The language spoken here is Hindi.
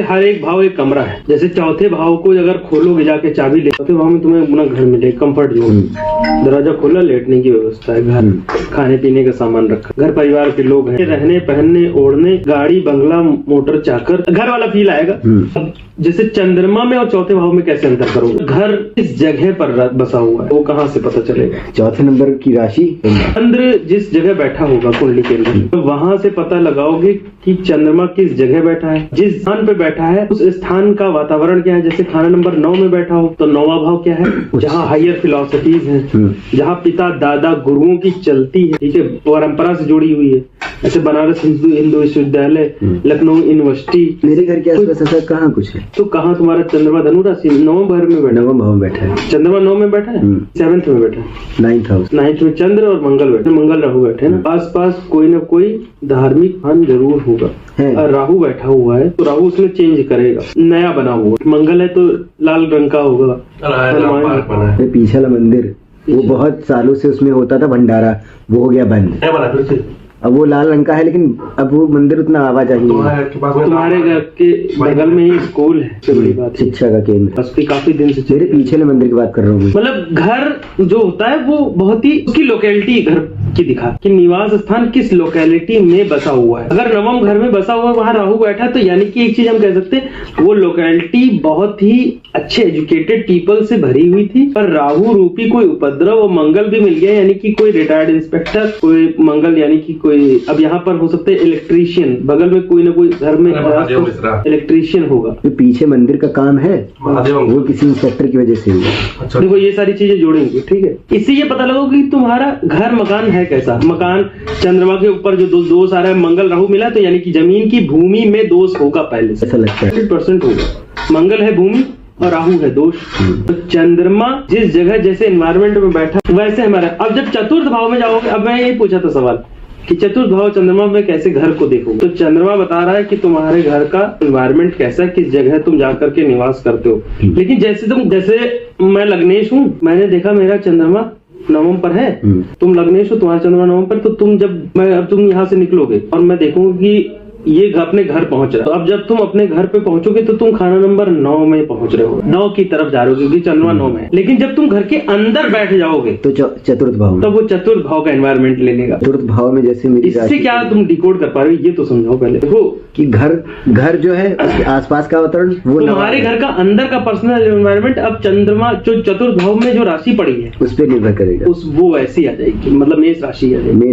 हर एक भाव एक कमरा है। जैसे चौथे भाव को अगर खोलोगे जाके चाबी ले, चौथे भाव में तुम्हें अपना घर मिले, कंफर्ट जोन, दरवाजा खोला, लेटने की व्यवस्था है, घर खाने पीने का सामान रखा, घर परिवार के लोग हैं, रहने पहनने ओढ़ने, गाड़ी बंगला मोटर चाकर, घर वाला फील आएगा। जैसे चंद्रमा में और चौथे भाव में कैसे अंतर करोगे? घर किस जगह पर बसा हुआ है वो कहाँ से पता चलेगा? चौथे नंबर की राशि चंद्र जिस जगह बैठा होगा कुंडली के अंदर, तो वहां से पता लगाओगे कि चंद्रमा किस जगह बैठा है, जिस स्थान पे बैठा है उस स्थान का वातावरण क्या है। जैसे खाना नंबर 9 में बैठा हो तो 9वां भाव क्या है? जहाँ हायर फिलोसफीज हैं, जहाँ पिता दादा गुरुओं की चलती है, ठीक है, परंपरा से जुड़ी हुई है। ऐसे बनारस हिंदू विश्वविद्यालय, लखनऊ यूनिवर्सिटी। मेरे घर के आसपास ऐसा कहाँ कुछ है? तो कहाँ तुम्हारा चंद्रमा धनु राशि 9 भाव में बैठा? 9वां भाव में बैठा है। चंद्रमा 9 में बैठा है, 7th में बैठा है, 9th हाउस, 9th में चंद्र और मंगल बैठे, मंगल राहु बैठे ना। आस पास कोई ना कोई धार्मिक स्थान जरूर होगा। और राहु बैठा हुआ है तो राहु उसमें चेंज करेगा, नया बना हुआ। मंगल है तो लाल रंग का होगा। पीछे वाला मंदिर वो बहुत सालों से उसमें होता था भंडारा, वो हो गया बंद। अब वो लाल रंग का है, लेकिन अब वो मंदिर उतना आवाजाही है। तुम्हारे घर के बगल में ही स्कूल है, बड़ी बात, शिक्षा का केंद्र। उसकी काफी दिन से मेरे पीछे वाले मंदिर की बात कर रहा हूँ। मतलब घर जो होता है वो बहुत ही उसकी लोकेलिटी घर की दिखा कि निवास स्थान किस लोकेलिटी में बसा हुआ है। अगर नवम घर में बसा हुआ है, वहाँ राहु बैठा, तो यानी कि एक चीज हम कह सकते हैं, वो लोकेलिटी बहुत ही अच्छे एजुकेटेड पीपल से भरी हुई थी, पर राहु रूपी कोई उपद्रव और मंगल भी मिल गया, यानी कि कोई रिटायर्ड इंस्पेक्टर, कोई मंगल यानी कि कोई, अब यहाँ पर हो सकते हैं इलेक्ट्रीशियन, बगल में कोई ना कोई घर में इलेक्ट्रीशियन होगा। तो पीछे मंदिर का काम है वो किसी इंस्पेक्टर की वजह से हुआ। देखो ये सारी चीजें जोड़ेंगे, ठीक है। इससे ये पता लगेगा कि तुम्हारा घर मकान है कैसा। मकान चंद्रमा के ऊपर जो दोष आ रहा है, मंगल राहु मिला, तो यानी कि जमीन की भूमि में दोष होगा पहले से, ऐसा लगता है 100% होगा। मंगल है भूमि और राहु है दोष। तो चंद्रमा जिस जगह जैसे एनवायरमेंट में बैठा वैसे हमारा। अब जब चतुर्थ भाव में जाओगे, अब मैं यही पूछा था सवाल कि चतुर्थ भाव चंद्रमा में कैसे घर को देखोगे, तो चंद्रमा बता रहा है कि तुम्हारे घर का एनवायरमेंट कैसा है, किस जगह तुम जाकर के निवास करते हो। लेकिन जैसे मैं लग्नेश हूँ, मैंने देखा मेरा चंद्रमा नवम पर है, तुम लग्नेश हो, तुम्हारा चंद्रमा नवम पर, तो तुम यहाँ से निकलोगे और मैं देखूंगा कि ये अपने घर पहुंच रहा है। तो अब जब तुम अपने घर पे पहुंचोगे तो तुम खाना नंबर 9 में पहुंच रहे हो, 9 की तरफ जा रहे हो क्योंकि चंद्रमा 9 में है। लेकिन जब तुम घर के अंदर बैठ जाओगे तो चतुर्थ भाव, तो वो चतुर्थ भाव का एनवायरमेंट ले लेगा। चतुर्थ भाव में जैसे मेरी इससे क्या तुम डिकोड कर पा रहे हो, ये तो समझाओ पहले। देखो कि घर जो है उसके आसपास का वातावरण, वो तुम्हारे घर का अंदर का पर्सनल एनवायरमेंट अब चंद्रमा जो चतुर्थ भाव में जो राशि पड़ी है उस पर निर्भर करेगा, वो वैसी आ जाएगी, मतलब मेष राशि आ जाएगी।